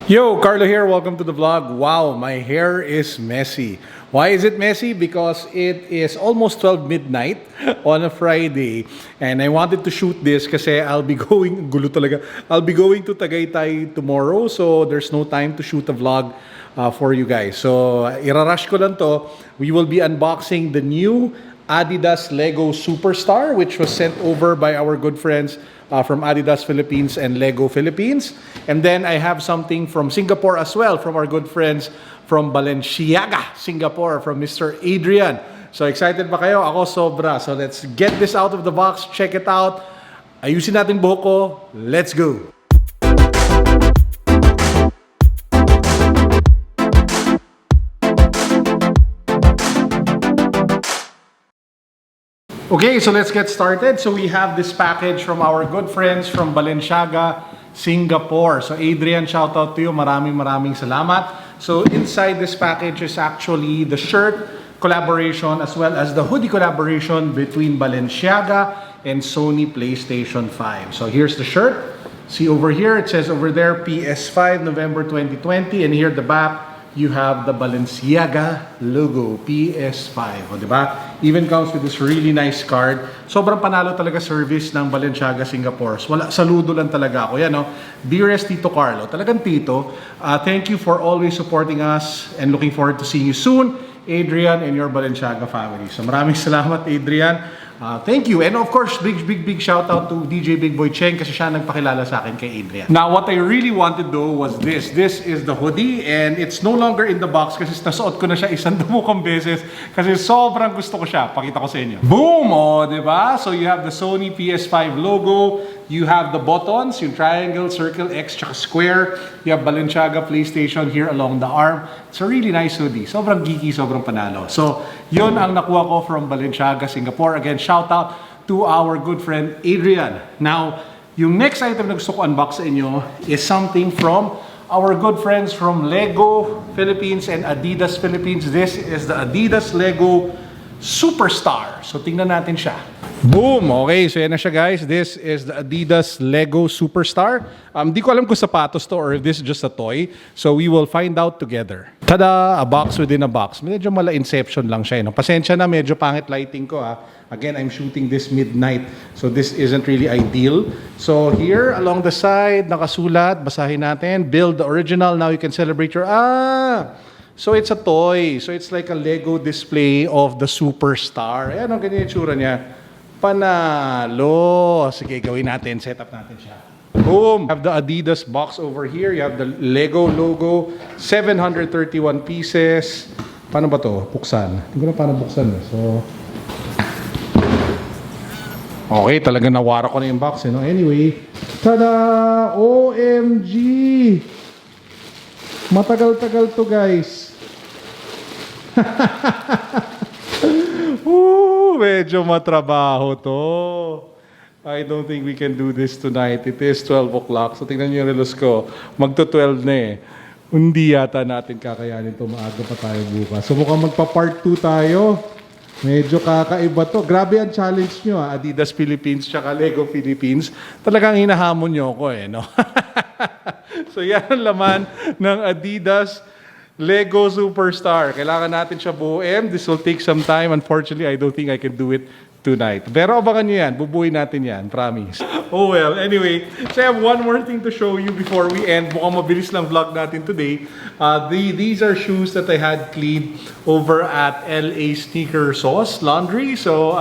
Yo, Carlo here. Welcome to the vlog. Wow, my hair is messy. Why is it messy? Because it is almost 12 midnight on a Friday. And I wanted to shoot this kasi I'll be going, gulo talaga. I'll be going to Tagaytay tomorrow. So there's no time to shoot a vlog for you guys. So irarush ko lang to. We will be unboxing the new Adidas Lego Superstar, which was sent over by our good friends from Adidas Philippines and Lego Philippines. And then I have something from Singapore as well, from our good friends from Balenciaga, Singapore, from Mr. Adrian. So excited ba kayo? Ako sobra. So let's get this out of the box, check it out. Ayusin natin buhok ko. Let's go! Okay, so let's get started. So we have this package from our good friends from Balenciaga, Singapore. So Adrian, shout out to you. Maraming salamat. So inside this package is actually the shirt collaboration as well as the hoodie collaboration between Balenciaga and Sony PlayStation 5. So here's the shirt. See over here, it says over there PS5 November 2020, and here at the back you have the Balenciaga logo, PS5. O, diba? Even comes with this really nice card. Sobrang panalo talaga service ng Balenciaga Singapore. Saludo lang talaga ako. Yan, no? Dearest Tito Carlo. Talagang Tito. Thank you for always supporting us and looking forward to seeing you soon, Adrian and your Balenciaga family. So maraming salamat, Adrian. Thank you. And of course, big shout out to DJ Big Boy Cheng kasi siya nagpakilala sa akin kay Adrian. Now, what I really wanted though was this. This is the hoodie and it's no longer in the box kasi nasuot ko na siya isang dumukang beses kasi sobrang gusto ko siya. Pakita ko sa inyo. Boom! O, diba? So you have the Sony PS5 logo. You have the buttons, yung triangle, circle, X, tsaka square. You have Balenciaga PlayStation here along the arm. It's a really nice hoodie. Sobrang geeky, sobrang panalo. So, yun ang nakuha ko from Balenciaga, Singapore. Again, shout out to our good friend, Adrian. Now, yung next item na gusto ko unbox sa inyo is something from our good friends from Lego Philippines and Adidas Philippines. This is the Adidas Lego Superstar. So, tingnan natin siya. Boom! Okay, so yan na siya guys. This is the Adidas Lego Superstar. Di ko alam kung sapatos to or if this is just a toy. So we will find out together. Tada! A box within a box. Medyo mala inception lang siya. No? Pasensya na, medyo pangit lighting ko ha. Again, I'm shooting this midnight. So this isn't really ideal. So here, along the side, nakasulat. Basahin natin. Build the original. Now you can celebrate your... So it's a toy. So it's like a Lego display of the Superstar. Ayan ang ganyan yung tsura niya. Panalo! Sige, gawin natin. Set up natin siya. Boom! You have the Adidas box over here. You have the Lego logo. 731 pieces. Paano ba to? Buksan. Hindi ko na paano buksan. So, okay, talaga nawara ko na yung box. No? Anyway, tada! OMG! Matagal-tagal to, guys. Medyo matrabaho to. I don't think we can do this tonight. It is 12 o'clock. So tingnan niyo yung relos ko. Magto-12 na eh. Hindi yata natin kakayanin to. Maaga pa tayo bukas. So mukhang magpa-part 2 tayo. Medyo kakaiba to. Grabe ang challenge nyo. Adidas Philippines tsaka Lego Philippines. Talagang hinahamon nyo ako eh. No? So yan ang laman ng Adidas Lego Superstar. Kailangan natin siya buuin. This will take some time. Unfortunately, I don't think I can do it tonight. Pero abangan nyo yan. Bubuin natin yan. Promise. Oh well, anyway. So I have one more thing to show you before we end. Mukhang mabilis lang vlog natin today. These are shoes that I had cleaned over at LA Sneaker Sauce Laundry. So,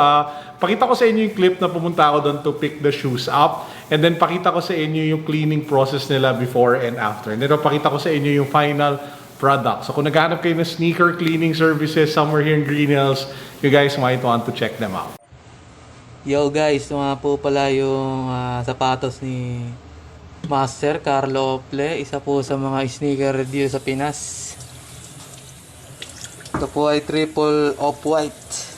pakita ko sa inyo yung clip na pumunta ako doon to pick the shoes up. And then pakita ko sa inyo yung cleaning process nila before and after. And then pakita ko sa inyo yung final product. So kung naghahanap kayo ng sneaker cleaning services somewhere here in Green Hills, you guys might want to check them out. Yo guys, ito nga po pala yung sapatos ni Master Carlo Ople. Isa po sa mga sneaker review sa Pinas. Ito po ay triple off-white.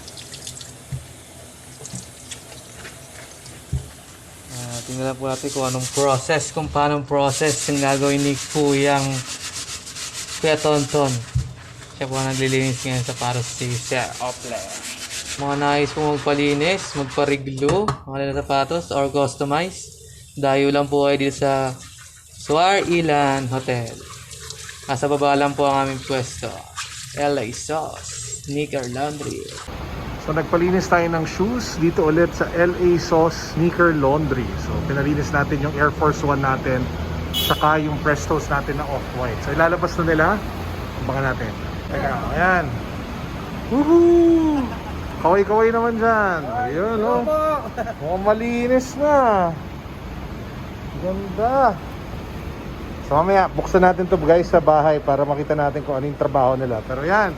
Tingnan po natin kung anong process, kung paano process yung gagawin ni Kuyang Kuya Tonton. Siya po naglilinis ngayon sa paros si Ople. Mga nais po magpalinis, magpa-reglu, mga sapatos or customize. Dayo lang po kayo dito sa Suar Ilan Hotel. Nasa baba lang po ang aming pwesto. LA Sauce, Sneaker Laundry. So nagpalinis tayo ng shoes dito ulit sa LA Sauce Sneaker Laundry. So pinalinis natin yung Air Force 1 natin, saka yung Prestos natin na off-white. So ilalabas na nila. Abangan natin. Teka, ayan. Woohoo! Kaway-kaway naman dyan. Ayun, oh. Mukhang malinis na. Ganda. So mamaya, buksan natin to guys sa bahay para makita natin kung ano yung trabaho nila. Pero yan.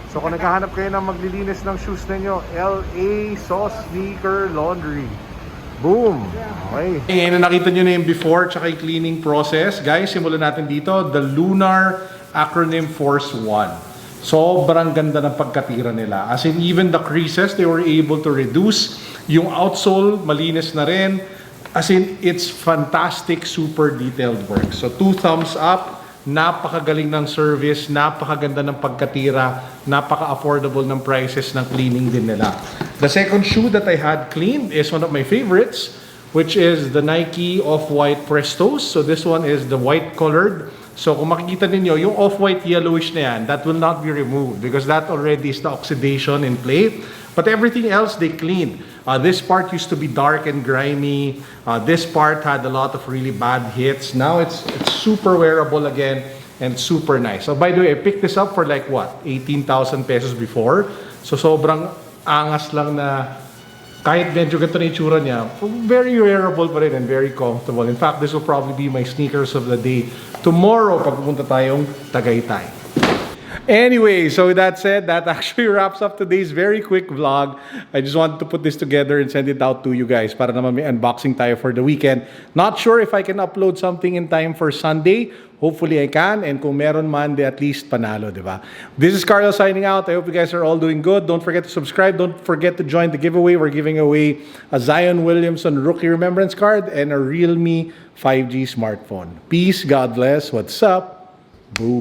So kung naghahanap kayo ng maglilinis ng shoes ninyo, LA Sauce Sneaker Laundry. Boom! Okay. Ngayon na nakita nyo na yung before tsaka yung cleaning process. Guys, simulan natin dito. The Lunar Acronym Force 1. Sobrang ganda ng pagkatira nila. As in, even the creases, they were able to reduce. Yung outsole, malinis na rin. As in, it's fantastic, super detailed work. So, 2 thumbs up. Napakagaling ng service, napakaganda ng pagkatira, napaka-affordable ng prices ng cleaning din nila. The second shoe that I had cleaned is one of my favorites, which is the Nike Off-White Prestos. So this one is the white colored. So kung makikita ninyo, yung off-white yellowish na yan, that will not be removed because that already is the oxidation in play. But everything else they cleaned. This part used to be dark and grimy. This part had a lot of really bad hits. Now it's super wearable again and super nice. So by the way, I picked this up for like what? 18,000 pesos before. So sobrang angas lang na kahit medyo ganito na itsura niya, very wearable pa rin and very comfortable. In fact, this will probably be my sneakers of the day tomorrow pag pupunta tayong Tagaytay. Anyway, so with that said, that actually wraps up today's very quick vlog. I just wanted to put this together and send it out to you guys para naman may unboxing tayo for the weekend. Not sure if I can upload something in time for Sunday. Hopefully I can, and kung meron man, at least panalo, di ba? This is Carlo signing out. I hope you guys are all doing good. Don't forget to subscribe. Don't forget to join the giveaway. We're giving away a Zion Williamson Rookie Remembrance Card and a Realme 5G smartphone. Peace, God bless. What's up? Boo.